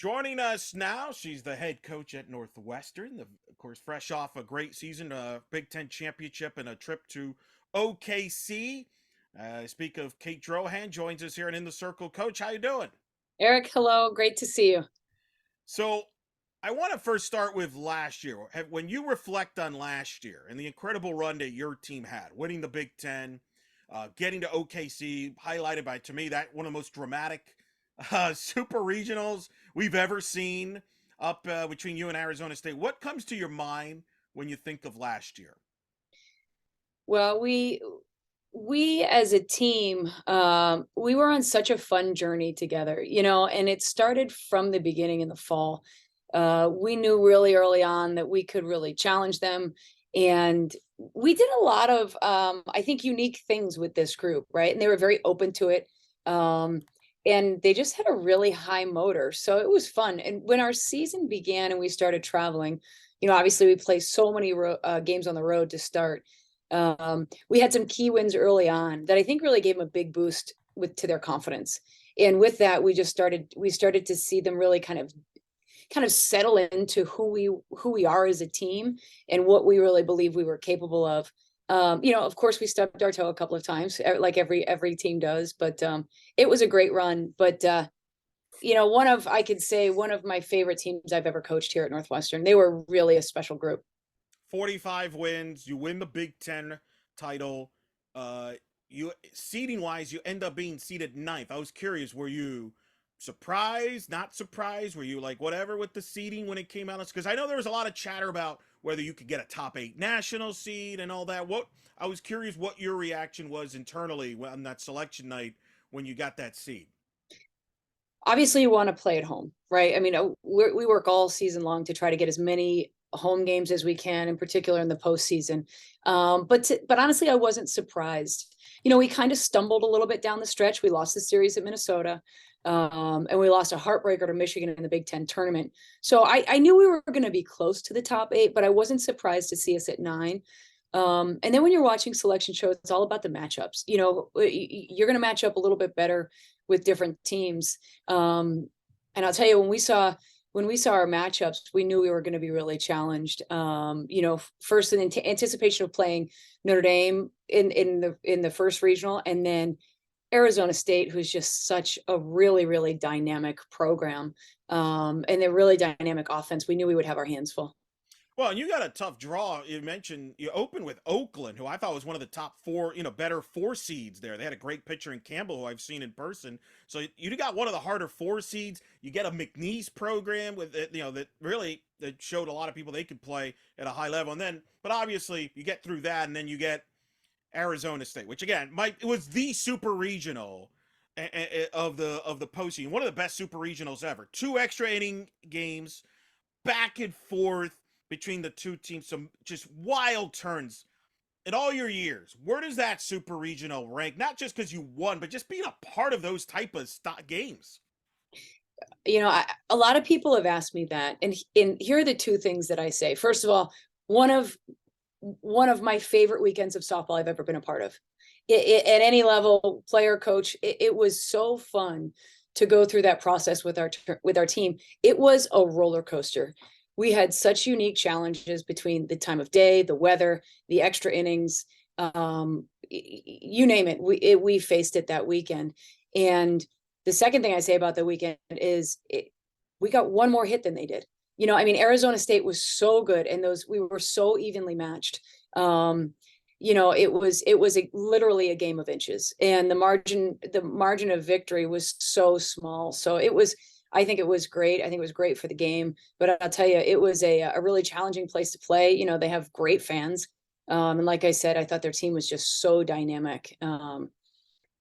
Joining us now, she's the head coach at Northwestern. Of course, fresh off a great season, a Big Ten championship, and a trip to OKC. Speak of Kate Drohan, joins us here and in the circle. Coach, how you doing? Eric, hello. Great to see you. So, I want to first start with last year. When you reflect on last year and the incredible run that your team had, winning the Big Ten, getting to OKC, highlighted by, to me, that one of the most dramatic super regionals we've ever seen up between you and Arizona State. What comes to your mind when you think of last year? Well, we as a team, we were on such a fun journey together, and it started from the beginning in the fall. We knew really early on that we could really challenge them, and we did a lot of, I think, unique things with this group, right? And they were very open to it. Um, and they just had a really high motor. So it was fun. And when our season began and we started traveling, obviously we played so many games on the road to start. We had some key wins early on that I think really gave them a big boost to their confidence. And with that, we started to see them really kind of settle into who we are as a team and what we really believe we were capable of. Of course, we stubbed our toe a couple of times, like every team does, but it was a great run. But I could say one of my favorite teams I've ever coached here at Northwestern. They were really a special group. 45 wins, you win the Big Ten title. You seeding wise, you end up being seeded ninth. I was curious, were you surprised, not surprised? Were you like whatever with the seeding when it came out? Because I know there was a lot of chatter about whether you could get a top 8 national seed and all that. What I was curious what your reaction was internally on that selection night when you got that seed. Obviously, you want to play at home, right? I mean, we work all season long to try to get as many home games as we can, in particular in the postseason. But honestly, I wasn't surprised. We kind of stumbled a little bit down the stretch. We lost the series at Minnesota, and we lost a heartbreaker to Michigan in the Big Ten tournament. So I knew we were going to be close to the top 8, but I wasn't surprised to see us at 9. And then when you're watching selection shows, it's all about the matchups. You're going to match up a little bit better with different teams. And I'll tell you, when we saw our matchups, we knew we were going to be really challenged. First in anticipation of playing Notre Dame in the first regional, and then Arizona State, who's just such a really, really dynamic program, and they're really dynamic offense. We knew we would have our hands full. Well, and you got a tough draw. You mentioned you opened with Oakland, who I thought was one of the top 4, better 4 seeds there. They had a great pitcher in Campbell, who I've seen in person. So you got one of the harder 4 seeds. You get a McNeese program with that showed a lot of people they could play at a high level. And then, but obviously you get through that, and then you get Arizona State, which again, it was the super regional of the postseason, one of the best super regionals ever. 2 extra inning games, back and forth between the two teams, some just wild turns in all your years. Where does that super regional rank? Not just because you won, but just being a part of those type of games. A lot of people have asked me that, and here are the 2 things that I say. First of all, one of my favorite weekends of softball I've ever been a part of. At any level, player, coach, it was so fun to go through that process with our team. It was a roller coaster. We had such unique challenges between the time of day, the weather, the extra innings, you name it. We faced it that weekend. And the second thing I say about the weekend is we got one more hit than they did. Arizona State was so good, and we were so evenly matched. It was literally a game of inches, and the margin of victory was so small. So I think it was great. I think it was great for the game, but I'll tell you, it was a really challenging place to play. They have great fans. And like I said, I thought their team was just so dynamic. And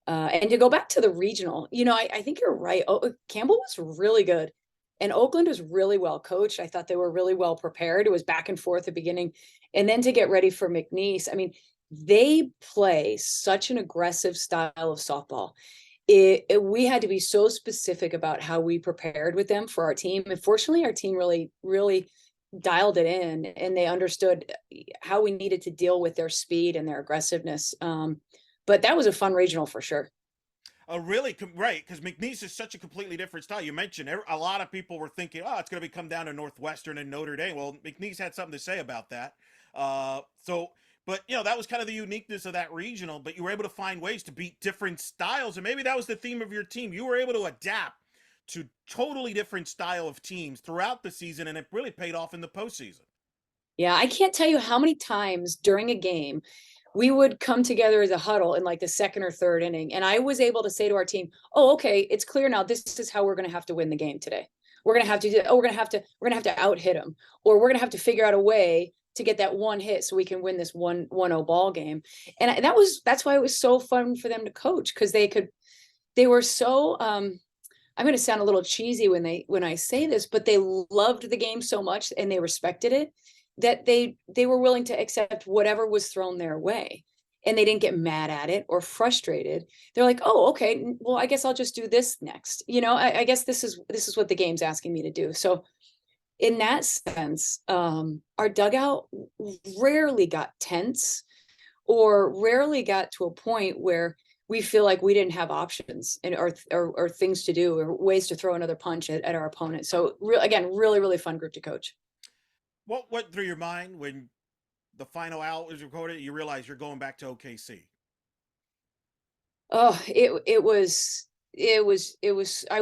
to go back to the regional, I think you're right. Campbell was really good, and Oakland was really well coached. I thought they were really well prepared. It was back and forth at the beginning. And then to get ready for McNeese, they play such an aggressive style of softball. We had to be so specific about how we prepared with them for our team. And fortunately, our team really, really dialed it in, and they understood how we needed to deal with their speed and their aggressiveness. But that was a fun regional for sure. Really, right? Because McNeese is such a completely different style. You mentioned a lot of people were thinking, oh, it's going to come down to Northwestern and Notre Dame. Well, McNeese had something to say about that. So, but that was kind of the uniqueness of that regional. But you were able to find ways to beat different styles, and maybe that was the theme of your team. You were able to adapt to totally different style of teams throughout the season, and it really paid off in the postseason. Yeah, I can't tell you how many times during a game we would come together as a huddle in like the second or third inning. And I was able to say to our team, oh, okay, it's clear now. This is how we're going to have to win the game today. We're going to have to do, oh, we're going to have to out hit them, or we're going to have to figure out a way to get that one hit so we can win this 1-0 ball game. And that's why it was so fun for them to coach, because they were so, I'm going to sound a little cheesy when I say this, but they loved the game so much and they respected it, that they were willing to accept whatever was thrown their way, and they didn't get mad at it or frustrated. They're like, oh, okay, well, I guess I'll just do this next. I guess this is what the game's asking me to do. So in that sense, our dugout rarely got tense, or rarely got to a point where we feel like we didn't have options and or things to do or ways to throw another punch at our opponent. So again, really, really fun group to coach. What went through your mind when the final out was recorded? You realize you're going back to OKC. Oh, it was I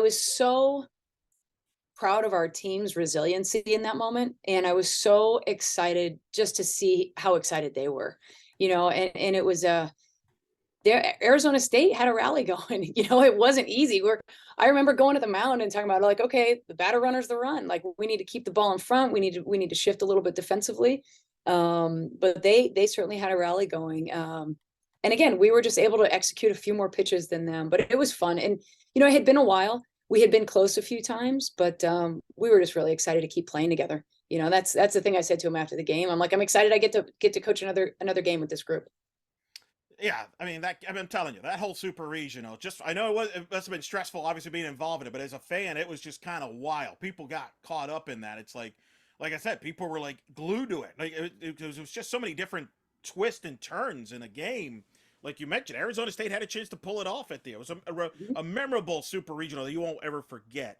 was so proud of our team's resiliency in that moment, and I was so excited just to see how excited they were. And it was there. Arizona State had a rally going. It wasn't easy. I remember going to the mound and talking about, like, okay, the batter runner's the run. Like, we need to keep the ball in front. We need to shift a little bit defensively. But they certainly had a rally going. And again, we were just able to execute a few more pitches than them, but it was fun. And it had been a while. We had been close a few times, but we were just really excited to keep playing together. That's the thing I said to him after the game. I'm like, I'm excited I get to coach another game with this group. Yeah, I mean I'm telling you, that whole super regional. Just I know it must have been stressful, obviously being involved in it, but as a fan, it was just kind of wild. People got caught up in that. It's like I said, people were like glued to it. Like it was just so many different twists and turns in a game. Like you mentioned, Arizona State had a chance to pull it off at the. It was a memorable super regional that you won't ever forget.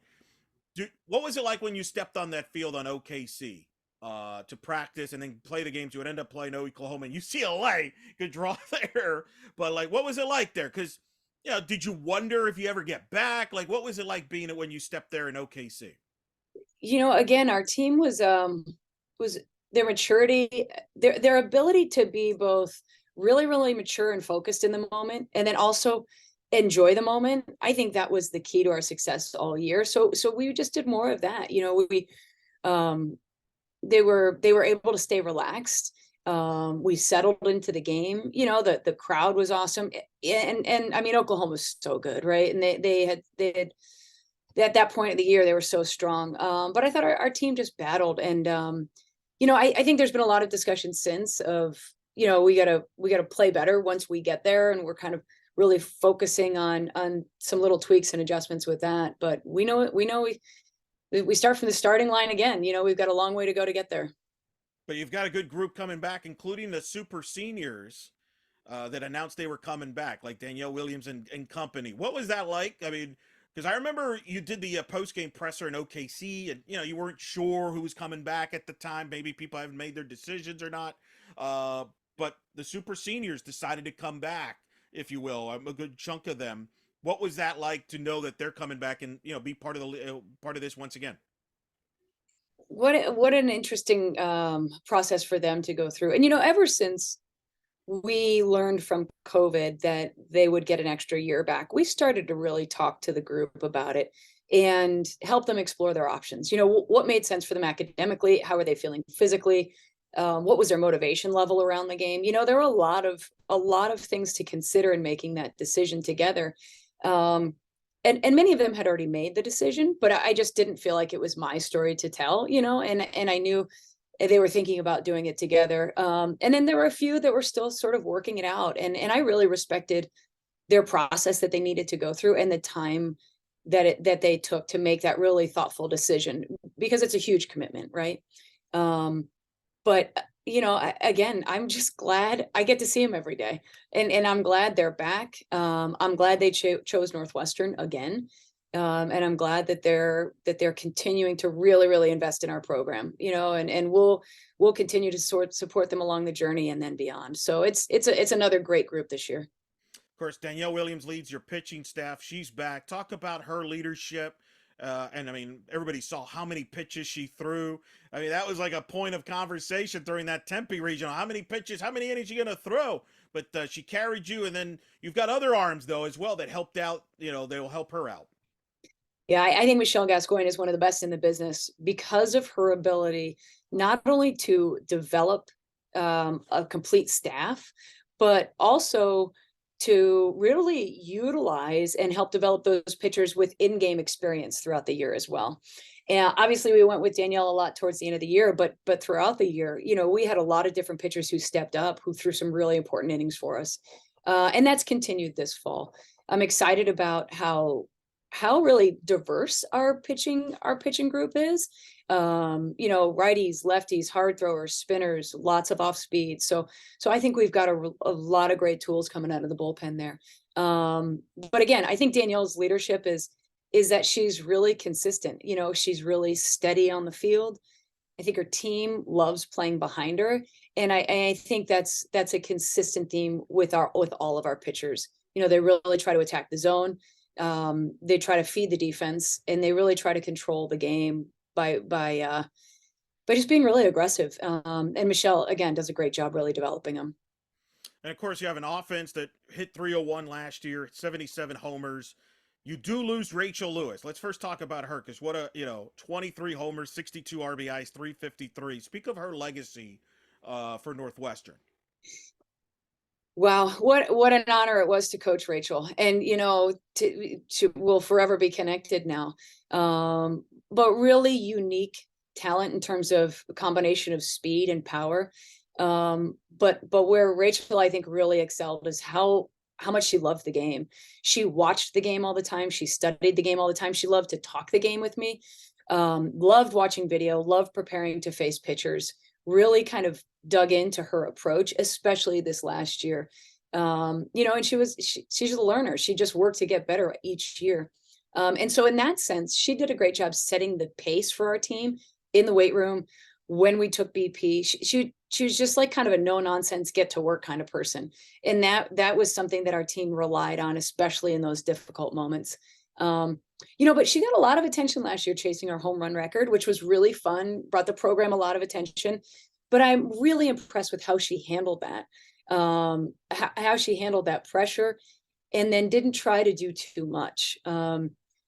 What was it like when you stepped on that field on OKC? To practice and then play the games you would end up playing Oklahoma and UCLA could draw there. But like, what was it like there? Because did you wonder if you ever get back? Like, what was it like being it when you stepped there in OKC? Again, our team was their maturity, their ability to be both really, really mature and focused in the moment, and then also enjoy the moment. I think that was the key to our success all year. So we just did more of that. We um they were able to stay relaxed. We settled into the game. The crowd was awesome, and I mean, Oklahoma was so good, right? And they had at that point of the year they were so strong. But I thought our team just battled, and I think there's been a lot of discussion since of we gotta play better once we get there, and we're kind of really focusing on some little tweaks and adjustments with that. But we start from the starting line again. We've got a long way to go to get there. But you've got a good group coming back, including the super seniors that announced they were coming back, like Danielle Williams and company. What was that like? I mean, because I remember you did the post game presser in OKC, and you weren't sure who was coming back at the time. Maybe people haven't made their decisions or not. But the super seniors decided to come back, if you will, a good chunk of them. What was that like to know that they're coming back and be part of the part of this once again? What an interesting process for them to go through. And ever since we learned from COVID that they would get an extra year back, we started to really talk to the group about it and help them explore their options. What made sense for them academically? How are they feeling physically? What was their motivation level around the game? There were a lot of things to consider in making that decision together. And many of them had already made the decision, but I just didn't feel like it was my story to tell, and I knew they were thinking about doing it together. And then there were a few that were still sort of working it out. And I really respected their process that they needed to go through and the time that they took to make that really thoughtful decision, because it's a huge commitment, right? But Again, I'm just glad I get to see them every day, and I'm glad they're back. I'm glad they chose Northwestern again, and I'm glad that they're continuing to really invest in our program. And we'll continue to support them along the journey and then beyond. So it's another great group this year. Of course, Danielle Williams leads your pitching staff. She's back. Talk about her leadership. And I mean, everybody saw how many pitches she threw. I mean, that was like a point of conversation during that Tempe regional. How many pitches, how many innings are you going to throw? But she carried you. And then you've got other arms, though, as well that helped out. They'll help her out. Yeah, I think Michelle Gascoigne is one of the best in the business because of her ability not only to develop a complete staff, but also to really utilize and help develop those pitchers with in-game experience throughout the year as well. And obviously, we went with Danielle a lot towards the end of the year, but throughout the year, we had a lot of different pitchers who stepped up, who threw some really important innings for us, and that's continued this fall. I'm excited about how really diverse our pitching group is. Righties, lefties, hard throwers, spinners, lots of off speed. So I think we've got a lot of great tools coming out of the bullpen there. But again, I think Danielle's leadership is that she's really consistent. She's really steady on the field. I think her team loves playing behind her, and I think that's a consistent theme with all of our pitchers. They really try to attack the zone. They try to feed the defense, and they really try to control the game by just being really aggressive. And Michelle again does a great job really developing them. And of course, you have an offense that hit 301 last year, 77 homers. You do lose Rachel Lewis. Let's first talk about her because what 23 homers, 62 RBIs, 353. Speak of her legacy for Northwestern. Wow, what an honor it was to coach Rachel, and we'll forever be connected now. But really unique talent in terms of a combination of speed and power. But where Rachel, I think, really excelled is how much she loved the game. She watched the game all the time. She studied the game all the time. She loved to talk the game with me. Loved watching video. Loved preparing to face pitchers. Really kind of dug into her approach, especially this last year. And she's a learner. She just worked to get better each year. And so in that sense, she did a great job setting the pace for our team in the weight room. When we took BP, she was just like kind of a no nonsense, get to work kind of person. And that was something that our team relied on, especially in those difficult moments. But she got a lot of attention last year chasing our home run record, which was really fun, brought the program a lot of attention. But I'm really impressed with how she handled that, how she handled that pressure, and then didn't try to do too much.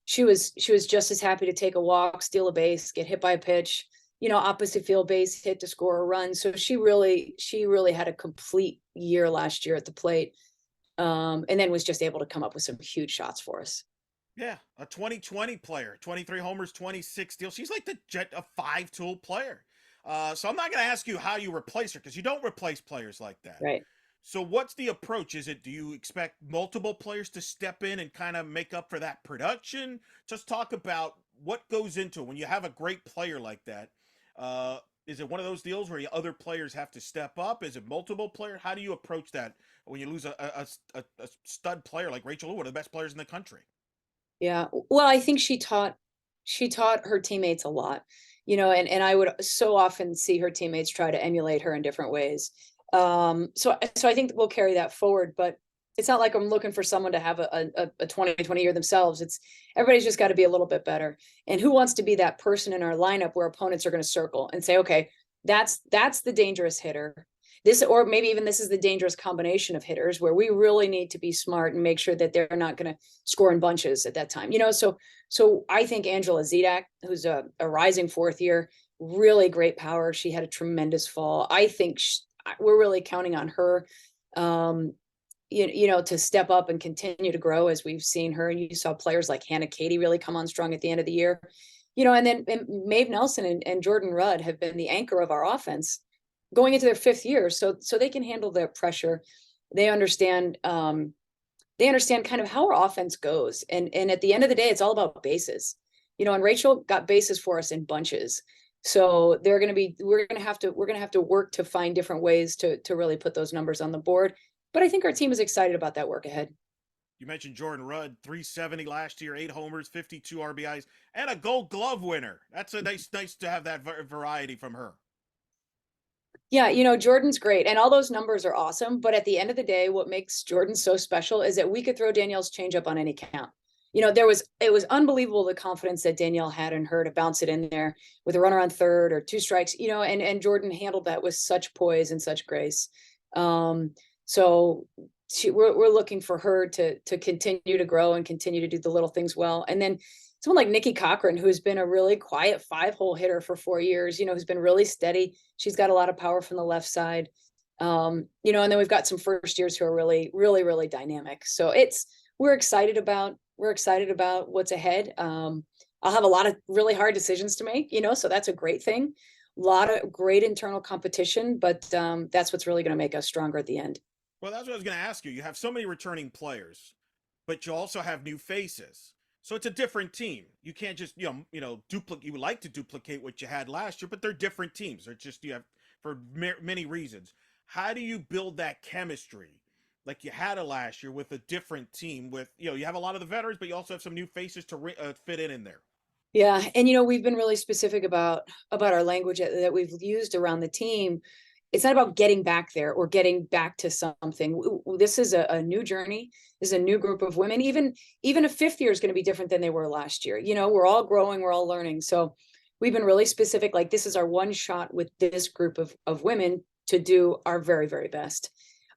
She was just as happy to take a walk, steal a base, get hit by a pitch, opposite field base hit to score a run. So she really had a complete year last year at the plate, and then was just able to come up with some huge shots for us. Yeah, a 2020 player, 23 homers, 26 steals. She's like a five-tool player. So I'm not going to ask you how you replace her because you don't replace players like that. Right. So what's the approach? Do you expect multiple players to step in and kind of make up for that production? Just talk about what goes into it when you have a great player like that. Is it one of those deals where other players have to step up? Is it multiple players? How do you approach that when you lose a stud player like Rachel Lewis, one of the best players in the country? Yeah. Well, I think she taught her teammates a lot, and I would so often see her teammates try to emulate her in different ways. So I think we'll carry that forward, but it's not like I'm looking for someone to have a 2020 year themselves. It's everybody's just got to be a little bit better. And who wants to be that person in our lineup where opponents are going to circle and say, okay, that's the dangerous hitter. Or maybe even this is the dangerous combination of hitters where we really need to be smart and make sure that they're not going to score in bunches at that time. So I think Angela Zedak, who's a rising fourth year, really great power. She had a tremendous fall. I think we're really counting on her, to step up and continue to grow as we've seen her. And you saw players like Hannah Katie really come on strong at the end of the year, and then Maeve Nelson and Jordan Rudd have been the anchor of our offense going into their fifth year. So they can handle their pressure. They understand kind of how our offense goes. And at the end of the day, it's all about bases, and Rachel got bases for us in bunches. So we're going to have to work to find different ways to really put those numbers on the board. But I think our team is excited about that work ahead. You mentioned Jordan Rudd, 370 last year, 8 homers, 52 RBIs, and a Gold Glove winner. That's a nice to have that variety from her. Yeah, Jordan's great, and all those numbers are awesome. But at the end of the day, what makes Jordan so special is that we could throw Danielle's changeup on any count. It was unbelievable the confidence that Danielle had in her to bounce it in there with a runner on third or two strikes. And Jordan handled that with such poise and such grace. So we're looking for her to continue to grow and continue to do the little things well. And then someone like Nikki Cochran, who's been a really quiet 5-hole hitter for 4 years, who's been really steady. She's got a lot of power from the left side. And then we've got some first years who are really, really, really dynamic. So we're excited about what's ahead. I'll have a lot of really hard decisions to make, so that's a great thing. A lot of great internal competition, but that's what's really going to make us stronger at the end. Well, that's what I was going to ask you. You have so many returning players, but you also have new faces. So it's a different team. You can't just duplicate. You would like to duplicate what you had last year, but they're different teams. They're just you have for many reasons. How do you build that chemistry like you had it last year with a different team? With you have a lot of the veterans, but you also have some new faces to fit in there. Yeah, and we've been really specific about our language that we've used around the team. It's not about getting back there or getting back to something. This is a new journey. This is a new group of women. Even a fifth year is going to be different than they were last year. We're all growing, we're all learning. So we've been really specific. Like, this is our one shot with this group of women to do our very, very best.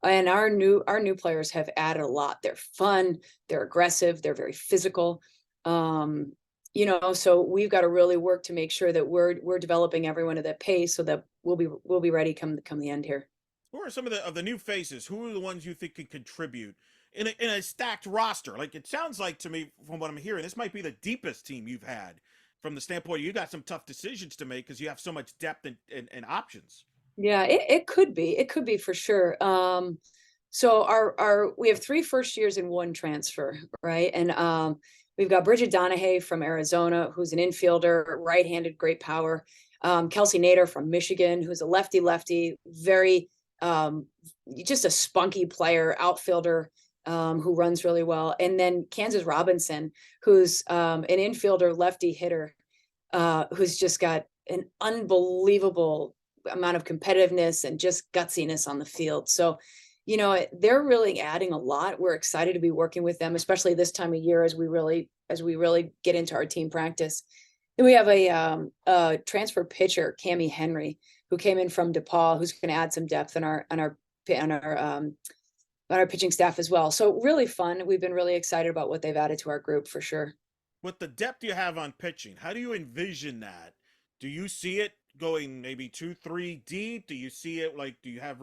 And our new players have added a lot. They're fun, they're aggressive, they're very physical. So we've got to really work to make sure that we're developing everyone at that pace so that we'll be ready come the end here. Who are some of the new faces? Who are the ones you think could contribute in a stacked roster? Like, it sounds like to me from what I'm hearing, this might be the deepest team you've had from the standpoint you got some tough decisions to make because you have so much depth and options. Yeah, it could be for sure. So we have 3 first years and 1 transfer, right? And we've got Bridget Donahue from Arizona, who's an infielder, right-handed, great power. Kelsey Nader from Michigan, who's a lefty, very just a spunky player, outfielder, who runs really well. And then Kansas Robinson, who's an infielder, lefty hitter, who's just got an unbelievable amount of competitiveness and just gutsiness on the field. So, they're really adding a lot. We're excited to be working with them, especially this time of year as we really get into our team practice. Then we have a transfer pitcher, Cammie Henry, who came in from DePaul, who's going to add some depth on our pitching staff as well. So really fun. We've been really excited about what they've added to our group for sure. With the depth you have on pitching, how do you envision that? Do you see it going maybe 2-3 deep? Do you see it do you have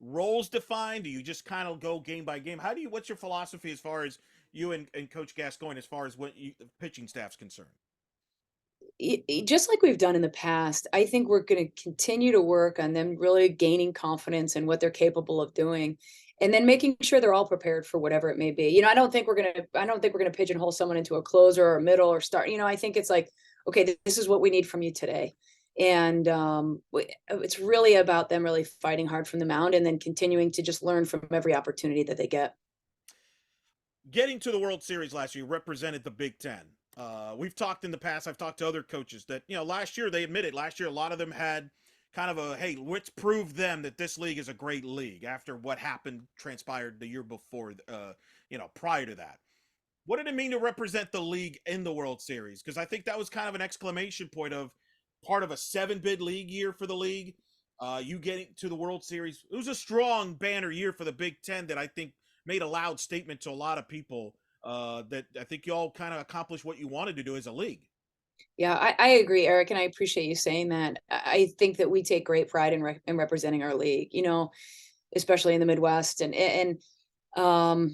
roles defined? Do you just kind of go game by game? What's your philosophy as far as you and Coach Gascoigne as far as the pitching staff's concerned? Just like we've done in the past, I think we're going to continue to work on them really gaining confidence in what they're capable of doing, and then making sure they're all prepared for whatever it may be. I don't think we're gonna pigeonhole someone into a closer or a middle or start. I think it's like, okay, this is what we need from you today, and it's really about them really fighting hard from the mound and then continuing to just learn from every opportunity that they get. Getting to the World Series last year, represented the Big Ten. We've talked in the past. I've talked to other coaches that last year they admitted a lot of them had kind of a, hey, let's prove them that this league is a great league after what transpired the year before. Prior to that, what did it mean to represent the league in the World Series? Because I think that was kind of an exclamation point of part of a 7-bid league year for the league. You getting to the World Series, it was a strong banner year for the Big Ten that I think made a loud statement to a lot of people that I think you all kind of accomplished what you wanted to do as a league. Yeah, I agree, Eric, and I appreciate you saying that. I think that we take great pride in representing our league, especially in the Midwest, and our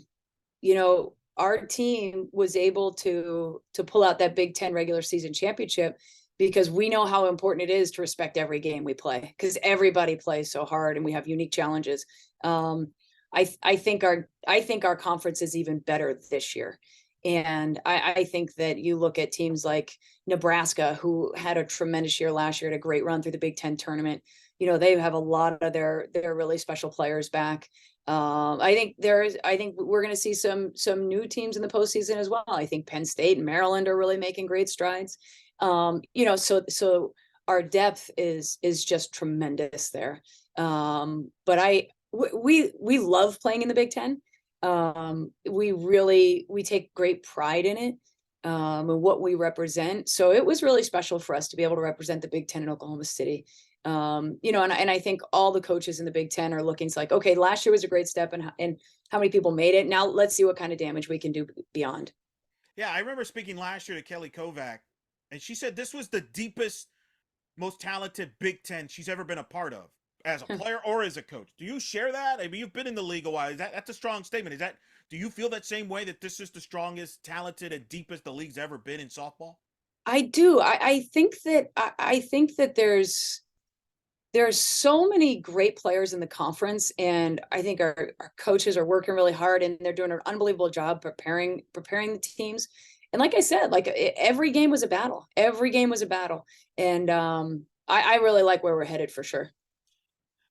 team was able to pull out that Big Ten regular season championship because we know how important it is to respect every game we play because everybody plays so hard and we have unique challenges. I think our conference is even better this year. And I think that you look at teams like Nebraska, who had a tremendous year last year, had a great run through the Big Ten tournament. They have a lot of their really special players back. I think we're going to see some new teams in the postseason as well. I think Penn State and Maryland are really making great strides. So our depth is just tremendous there. But we love playing in the Big Ten. We take great pride in it, and what we represent. So it was really special for us to be able to represent the Big Ten in Oklahoma City. And I think all the coaches in the Big Ten are looking like, okay, last year was a great step, and how many people made it. Now let's see what kind of damage we can do beyond. Yeah, I remember speaking last year to Kelly Kovac, and she said this was the deepest, most talented Big Ten she's ever been a part of as a player or as a coach. Do you share that? I mean, you've been in the league a while. That's a strong statement. Do you feel that same way, that this is the strongest, talented, and deepest the league's ever been in softball? I do. I think that there's so many great players in the conference, and I think our coaches are working really hard, and they're doing an unbelievable job preparing the teams. And like I said, like every game was a battle. Every game was a battle, and I really like where we're headed for sure.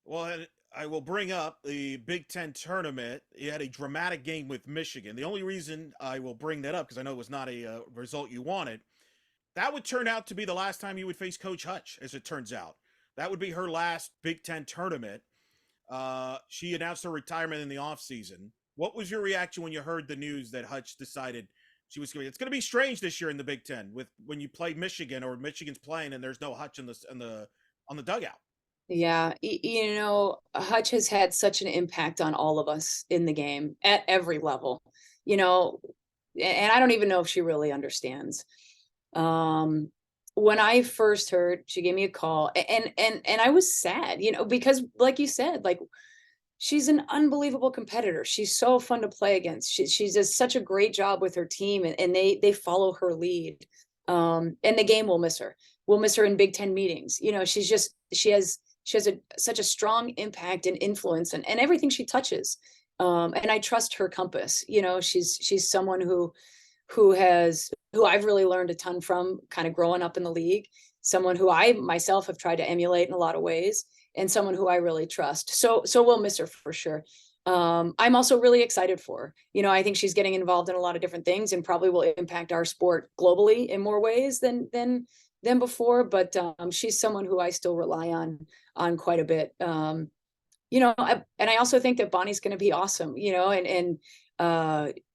Well, I will bring up the Big Ten tournament. You had a dramatic game with Michigan. The only reason I will bring that up, because I know it was not a result you wanted, that would turn out to be the last time you would face Coach Hutch, as it turns out. That would be her last Big Ten tournament. She announced her retirement in the offseason. What was your reaction when you heard the news that Hutch decided she was going? It's going to be strange this year in the Big Ten with when you play Michigan, or Michigan's playing and there's no Hutch on the dugout. Yeah, Hutch has had such an impact on all of us in the game at every level. You know, and I don't even know if she really understands. Um, when I first heard, she gave me a call, and I was sad, because like you said, like she's an unbelievable competitor. She's so fun to play against. She does such a great job with her team, and they follow her lead. And the game will miss her. We'll miss her in Big Ten meetings. She has such a strong impact and influence, and everything she touches. And I trust her compass. She's someone who I've really learned a ton from, kind of growing up in the league, someone who I myself have tried to emulate in a lot of ways, and someone who I really trust. So we'll miss her for sure. I'm also really excited for her. I think she's getting involved in a lot of different things, and probably will impact our sport globally in more ways than before. But she's someone who I still rely on quite a bit. And I also think that Bonnie's going to be awesome.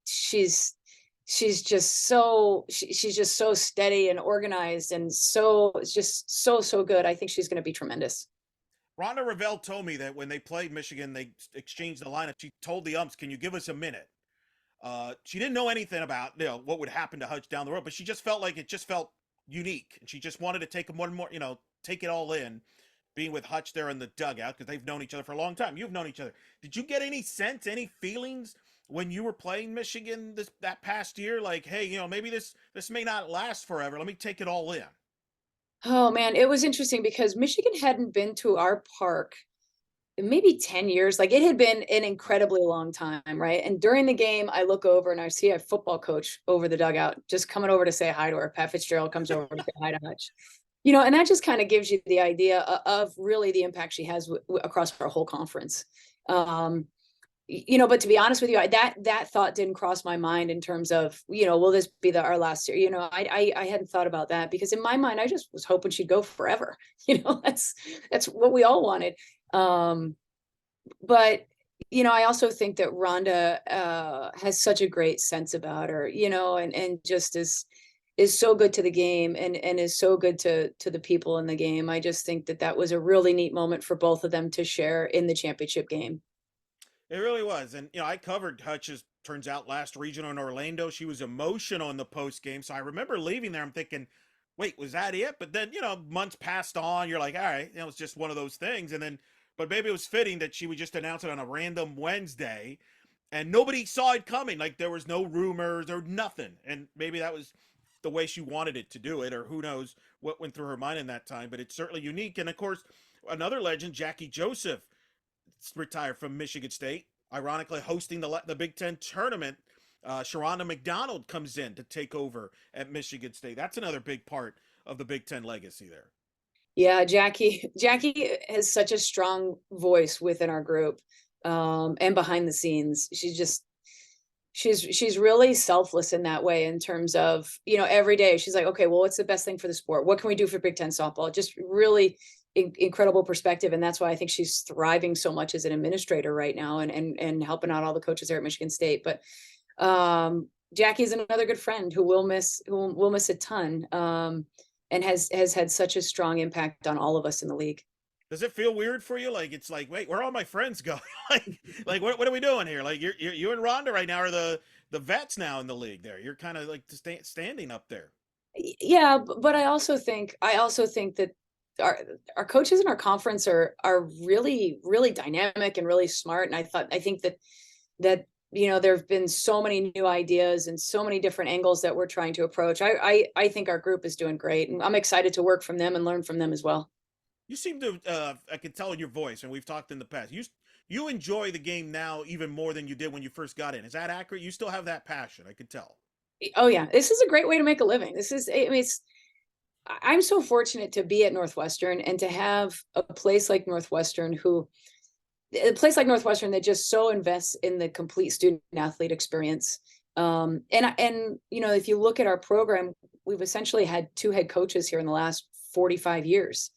She's she's just so steady and organized, and so good. I think she's going to be tremendous. Rhonda Revelle told me that when they played Michigan, they exchanged the lineup. She told the umps, "Can you give us a minute?" She didn't know anything about what would happen to Hutch down the road, but she just felt like it just felt unique, and she just wanted to take one more, take it all in, being with Hutch there in the dugout, because they've known each other for a long time. You've known each other. Did you get any sense, any feelings when you were playing Michigan that past year? Like, hey, maybe this may not last forever. Let me take it all in. Oh man, it was interesting because Michigan hadn't been to our park in maybe 10 years. Like it had been an incredibly long time, right? And during the game, I look over and I see a football coach over the dugout just coming over to say hi to her. Pat Fitzgerald comes over to say hi to Hutch. And that just kind of gives you the idea of really the impact she has across our whole conference. But to be honest with you, that thought didn't cross my mind in terms of, will this be our last year? I hadn't thought about that, because in my mind, I just was hoping she'd go forever. That's what we all wanted. But I also think that Rhonda has such a great sense about her, and just is so good to the game, and is so good to the people in the game. I just think that was a really neat moment for both of them to share in the championship game. It really was. And, I covered Hutch's, turns out, last regional in Orlando. She was emotional in the post game. So I remember leaving there. I'm thinking, wait, was that it? But then, months passed on. You're like, all right, it's just one of those things. And then, but maybe it was fitting that she would just announce it on a random Wednesday, and nobody saw it coming. Like there was no rumors or nothing. And maybe that was the way she wanted it to do it, or who knows what went through her mind in that time. But it's certainly unique. And of course, another legend, Jackie Joseph, retired from Michigan State, ironically hosting the Big Ten tournament Sharonda McDonald comes in to take over at Michigan State. That's another big part of the Big Ten legacy there. Yeah, Jackie has such a strong voice within our group, and behind the scenes. She's really selfless in that way, in terms of, every day she's like, okay, well, what's the best thing for the sport? What can we do for Big Ten softball? Just really incredible perspective. And that's why I think she's thriving so much as an administrator right now, and helping out all the coaches there at Michigan State. But Jackie's another good friend who will miss a ton. And has had such a strong impact on all of us in the league. Does it feel weird for you? Like, it's like, wait, where are all my friends going? like what are we doing here? Like, you and Rhonda right now are the vets now in the league. There, you're kind of like standing up there. Yeah, but I also think that our coaches in our conference are really really dynamic and really smart. And I think that there have been so many new ideas and so many different angles that we're trying to approach. I think our group is doing great, and I'm excited to work from them and learn from them as well. You seem to, I can tell in your voice, and we've talked in the past. You enjoy the game now even more than you did when you first got in. Is that accurate? You still have that passion. I could tell. Oh yeah, this is a great way to make a living. I mean, I'm so fortunate to be at Northwestern and to have a place like Northwestern that just so invests in the complete student athlete experience. And if you look at our program, we've essentially had two head coaches here in the last 45 years.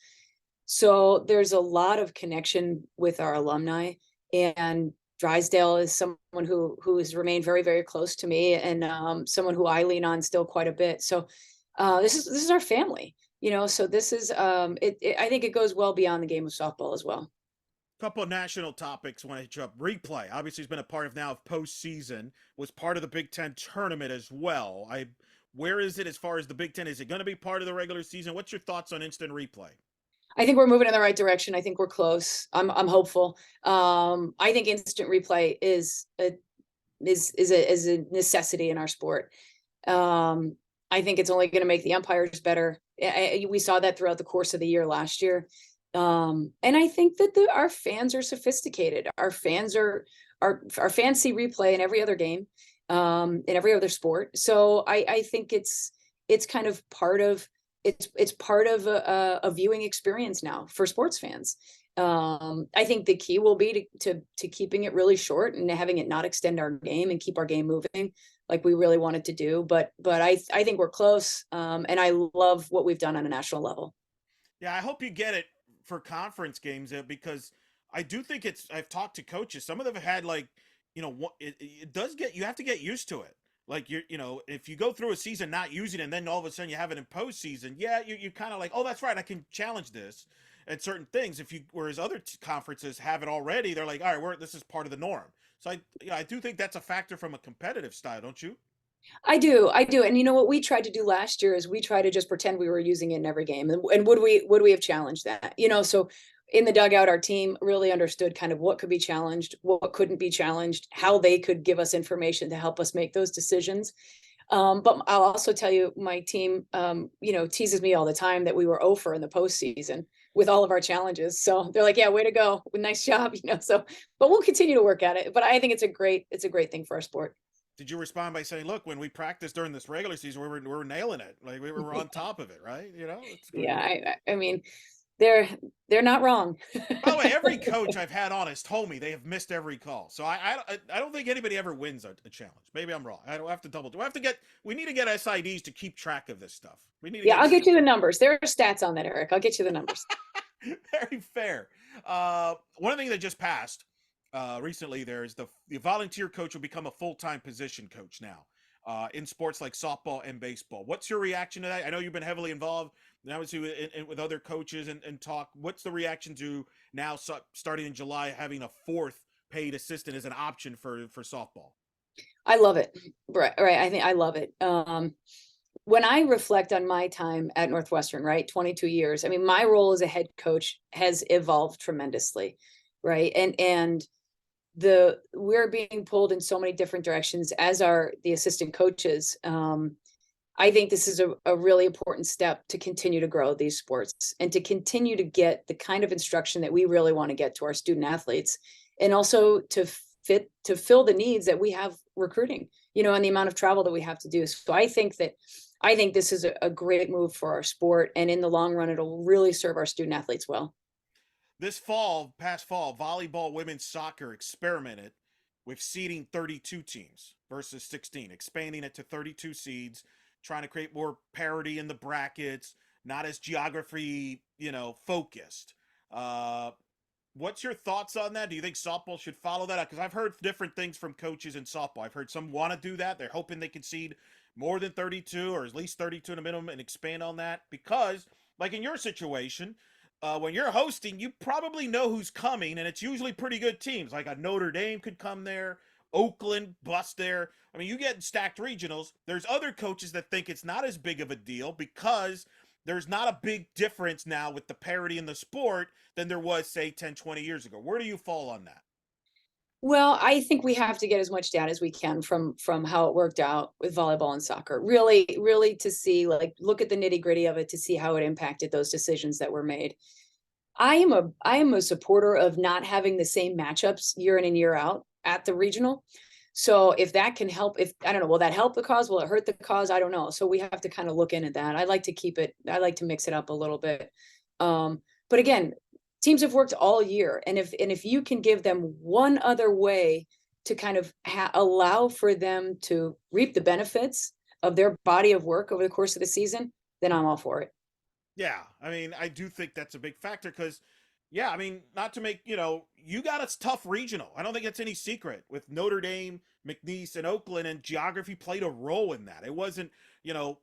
So there's a lot of connection with our alumni, and Drysdale is someone who has remained very, very close to me, and someone who I lean on still quite a bit. So this is our family, So this is I think it goes well beyond the game of softball as well. Couple of national topics when I hit you up. Replay obviously has been a part of now of postseason. Was part of the Big Ten tournament as well. Where is it as far as the Big Ten? Is it going to be part of the regular season? What's your thoughts on instant replay? I think we're moving in the right direction. I think we're close. I'm hopeful. I think instant replay is a necessity in our sport. I think it's only going to make the umpires better. We saw that throughout the course of the year last year. And I think that our fans are sophisticated. Our fans see replay in every other game, in every other sport. So I think it's kind of part of it's part of a viewing experience now for sports fans. I think the key will be to keeping it really short and having it not extend our game and keep our game moving like we really wanted to do. But I think we're close, and I love what we've done on a national level. Yeah, I hope you get it for conference games, because I do think I've talked to coaches. Some of them have had, like, it does get, you have to get used to it. Like, if you go through a season not using it, and then all of a sudden you have it in postseason, yeah, you kind of like, oh, that's right, I can challenge this at certain things. Whereas other conferences have it already, they're like, all right, this is part of the norm. So I do think that's a factor from a competitive style, don't you? I do. And what we tried to do last year is we tried to just pretend we were using it in every game. And would we have challenged that? So in the dugout, our team really understood kind of what could be challenged, what couldn't be challenged, how they could give us information to help us make those decisions. But I'll also tell you, my team, teases me all the time that we were 0 in the postseason with all of our challenges. So they're like, yeah, way to go. Nice job. But we'll continue to work at it. But I think it's a great thing for our sport. Did you respond by saying, look, when we practiced during this regular season, we were nailing it. Like, we were on top of it, right? It's good. Yeah. I mean, they're not wrong. By the way, every coach I've had on has told me they have missed every call. So I don't think anybody ever wins a challenge. Maybe I'm wrong. I don't have to double. We need to get SIDs to keep track of this stuff. We need to I'll get you the numbers. There are stats on that, Eric. I'll get you the numbers. Very fair. One thing that just passed recently, there is the volunteer coach will become a full-time position coach now in sports like softball and baseball. What's your reaction to that? I know you've been heavily involved, and obviously with other coaches and talk. What's the reaction to now starting in July having a fourth paid assistant as an option for softball? I love it. Right. I think I love it. When I reflect on my time at Northwestern, right, 22 years, I mean, my role as a head coach has evolved tremendously, right? And we're being pulled in so many different directions, as are the assistant coaches. I think this is a really important step to continue to grow these sports and to continue to get the kind of instruction that we really want to get to our student athletes, and also to fill the needs that we have recruiting. and the amount of travel that we have to do. So I think this is a great move for our sport, and in the long run, it'll really serve our student athletes well. This past fall, volleyball women's soccer experimented with seeding 32 teams versus 16, expanding it to 32 seeds, trying to create more parity in the brackets, not as geography, focused. Uh, what's your thoughts on that? Do you think softball should follow that? Because I've heard different things from coaches in softball. I've heard some want to do that. They're hoping they can seed more than 32 or at least 32 in a minimum and expand on that because, like in your situation, when you're hosting, you probably know who's coming, and it's usually pretty good teams. Like a Notre Dame could come there, Oakland bust there. I mean, you get stacked regionals. There's other coaches that think it's not as big of a deal because there's not a big difference now with the parity in the sport than there was, say, 10, 20 years ago. Where do you fall on that? Well, I think we have to get as much data as we can from how it worked out with volleyball and soccer. Really, really to see, like, look at the nitty-gritty of it to see how it impacted those decisions that were made. I am a supporter of not having the same matchups year in and year out at the regional. So if that can help, if I don't know, will that help the cause? Will it hurt the cause? I don't know. So we have to kind of look into that. I like to mix it up a little bit. But again, teams have worked all year, and if you can give them one other way to kind of allow for them to reap the benefits of their body of work over the course of the season, then I'm all for it. Yeah, I mean, I do think that's a big factor because, yeah, I mean, not to make, you got a tough regional. I don't think it's any secret with Notre Dame, McNeese, and Oakland, and geography played a role in that. It wasn't,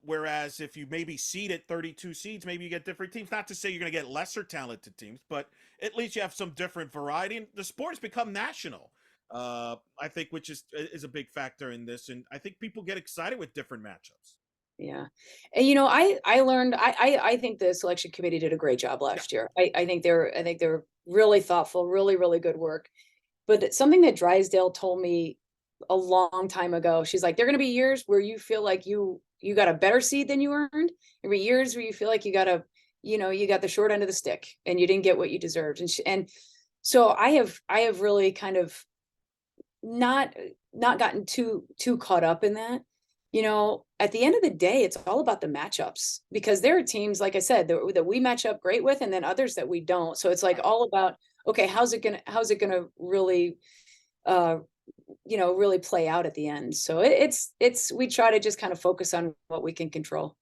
whereas if you maybe seed 32 seeds, maybe you get different teams. Not to say you're going to get lesser talented teams, but at least you have some different variety. And the sport's become national, I think, which is a big factor in this. And I think people get excited with different matchups. Yeah. And I learned I think the selection committee did a great job Yeah. last year. I think they're really thoughtful, really, really good work. But something that Drysdale told me a long time ago, she's like, there are gonna be years where you feel like you got a better seed than you earned. There'll be years where you feel like you got the short end of the stick and you didn't get what you deserved. And so I have really kind of not not gotten too caught up in that. At the end of the day, it's all about the matchups because there are teams, like I said, that we match up great with, and then others that we don't. So it's like Right. all about, okay, how's it gonna really uh really play out at the end. So it's we try to just kind of focus on what we can control.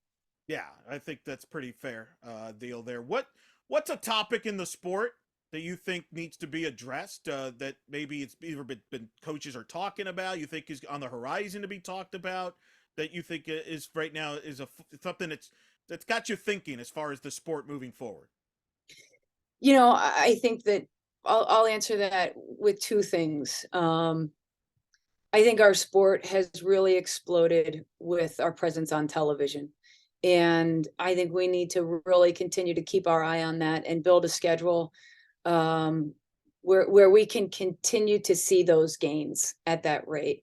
Yeah, I think that's pretty fair deal there. What's a topic in the sport that you think needs to be addressed? That maybe it's either been coaches are talking about, you think is on the horizon to be talked about, that you think is right now is something that's got you thinking as far as the sport moving forward. I think that I'll answer that with two things. I think our sport has really exploded with our presence on television. And I think we need to really continue to keep our eye on that and build a schedule um, where we can continue to see those gains at that rate.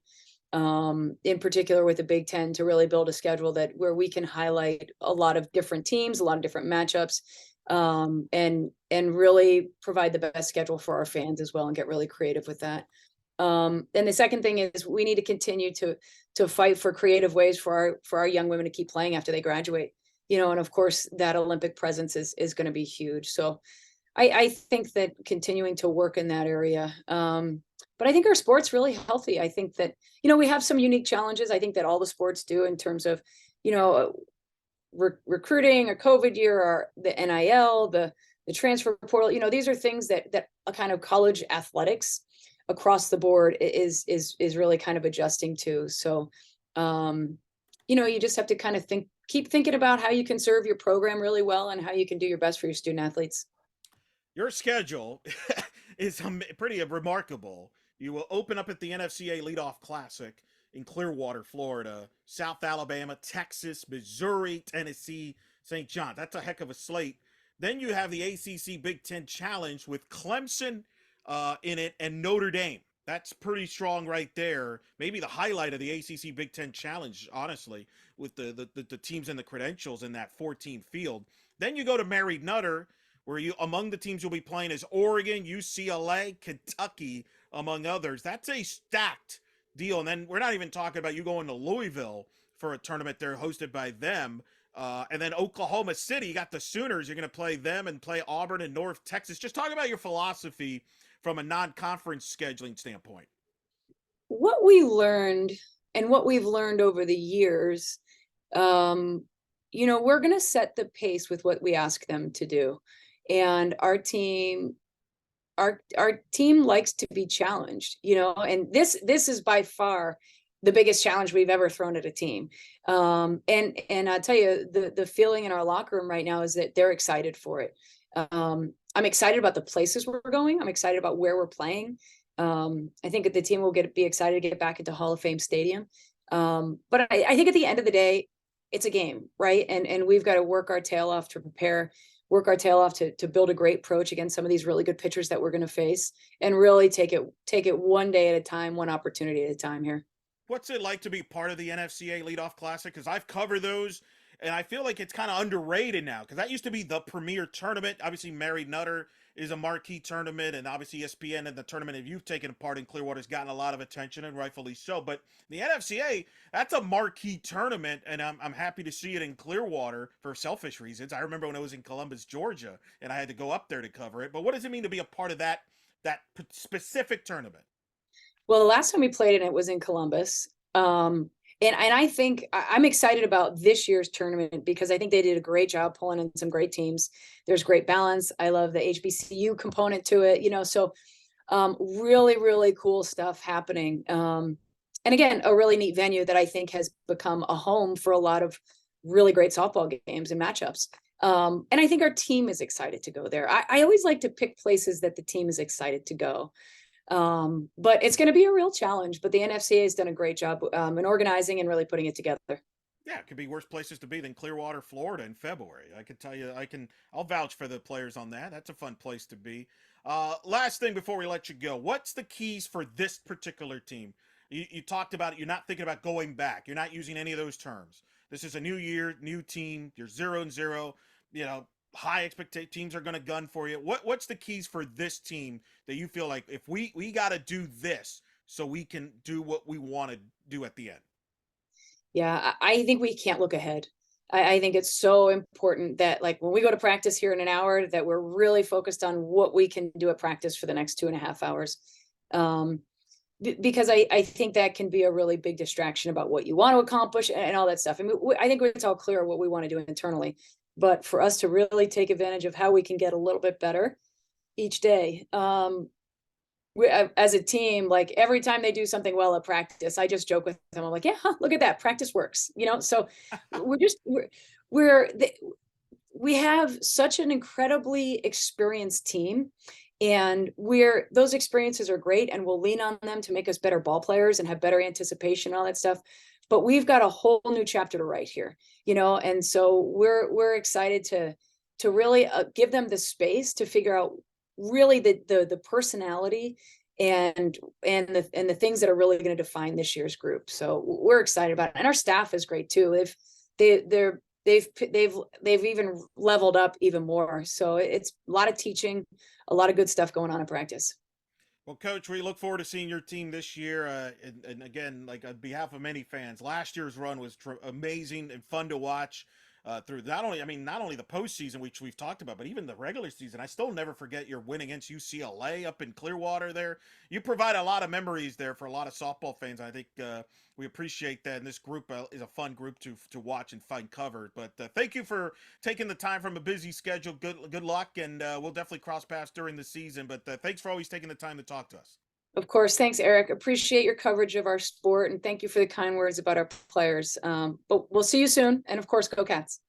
In particular with the Big Ten, to really build a schedule that where we can highlight a lot of different teams, a lot of different matchups, and really provide the best schedule for our fans as well, and get really creative with that. And the second thing is we need to continue to fight for creative ways for our young women to keep playing after they graduate. And of course that Olympic presence is going to be huge. So I think that continuing to work in that area. But I think our sport's really healthy. I think that, we have some unique challenges. I think that all the sports do in terms of, you know, recruiting, a COVID year, or the NIL, the transfer portal. These are things that a kind of college athletics across the board is really kind of adjusting to. So, you just have to kind of keep thinking about how you can serve your program really well and how you can do your best for your student athletes. Your schedule is pretty remarkable. You will open up at the NFCA Leadoff Classic in Clearwater, Florida, South Alabama, Texas, Missouri, Tennessee, St. John. That's a heck of a slate. Then you have the ACC Big Ten Challenge with Clemson in it and Notre Dame. That's pretty strong right there. Maybe the highlight of the ACC Big Ten Challenge, honestly, with the teams and the credentials in that 14 field. Then you go to Mary Nutter, where you among the teams you'll be playing is Oregon, UCLA, Kentucky, among others. That's a stacked deal. And then we're not even talking about you going to Louisville for a tournament there hosted by them. And then Oklahoma City, you got the Sooners. You're going to play them and play Auburn and North Texas. Just talk about your philosophy from a non-conference scheduling standpoint. What we learned and what we've learned over the years, um, we're going to set the pace with what we ask them to do. And our team likes to be challenged, and this is by far the biggest challenge we've ever thrown at a team. And I'll tell you, the feeling in our locker room right now is that they're excited for it. I'm excited about the places we're going. I'm excited about where we're playing. I think that the team will be excited to get back into Hall of Fame Stadium. But I think at the end of the day, it's a game, right? And we've got to work our tail off to prepare, work our tail off to build a great approach against some of these really good pitchers that we're going to face, and really take it one day at a time, one opportunity at a time here. What's it like to be part of the NFCA Leadoff Classic? Because I've covered those, and I feel like it's kind of underrated now. Because that used to be the premier tournament. Obviously, Mary Nutter is a marquee tournament, and obviously ESPN and the tournament that you've taken part in Clearwater has gotten a lot of attention, and rightfully so. But the NFCA, that's a marquee tournament, and I'm happy to see it in Clearwater for selfish reasons. I remember when I was in Columbus, Georgia, and I had to go up there to cover it. But what does it mean to be a part of that specific tournament? Well, the last time we played it was in Columbus. And I think I'm excited about this year's tournament because I think they did a great job pulling in some great teams. There's great balance. I love the HBCU component to it, so really, really cool stuff happening. And again, a really neat venue that I think has become a home for a lot of really great softball games and matchups. And I think our team is excited to go there. I always like to pick places that the team is excited to go. But it's going to be a real challenge, but the NFCA has done a great job in organizing and really putting it together. Yeah, it could be worse places to be than Clearwater, Florida in February. I can tell you, I'll vouch for the players on that. That's a fun place to be. Last thing before we let you go, what's the keys for this particular team? You talked about it. You're not thinking about going back. You're not using any of those terms. This is a new year, new team. You're 0-0. High expectations. Teams are going to gun for you. What's the keys for this team that you feel like if we got to do this so we can do what we want to do at the end? Yeah, I think we can't look ahead. I think it's so important that, like, when we go to practice here in an hour, that we're really focused on what we can do at practice for the next 2.5 hours. Because I think that can be a really big distraction about what you want to accomplish and all that stuff. I mean, I think it's all clear what we want to do internally, but for us to really take advantage of how we can get a little bit better each day. As a team, like, every time they do something well at practice, I just joke with them. I'm like, yeah, look at that. Practice works, so we're just, we're, we have such an incredibly experienced team, and those experiences are great, and we'll lean on them to make us better ball players and have better anticipation and all that stuff. But we've got a whole new chapter to write here, and so we're excited to really give them the space to figure out really the personality and the things that are really going to define this year's group. So we're excited about it, and our staff is great too. They've even leveled up even more. So it's a lot of teaching, a lot of good stuff going on in practice. Well, Coach, we look forward to seeing your team this year. And again, like, on behalf of many fans, last year's run was amazing and fun to watch. Through not only the postseason, which we've talked about, but even the regular season. I still never forget your win against UCLA up in Clearwater there. You provide a lot of memories there for a lot of softball fans. I think we appreciate that, and this group is a fun group to watch and find covered. But thank you for taking the time from a busy schedule. Good luck, and we'll definitely cross paths during the season. But thanks for always taking the time to talk to us. Of course. Thanks, Eric. Appreciate your coverage of our sport, and thank you for the kind words about our players. But we'll see you soon. And of course, go Cats.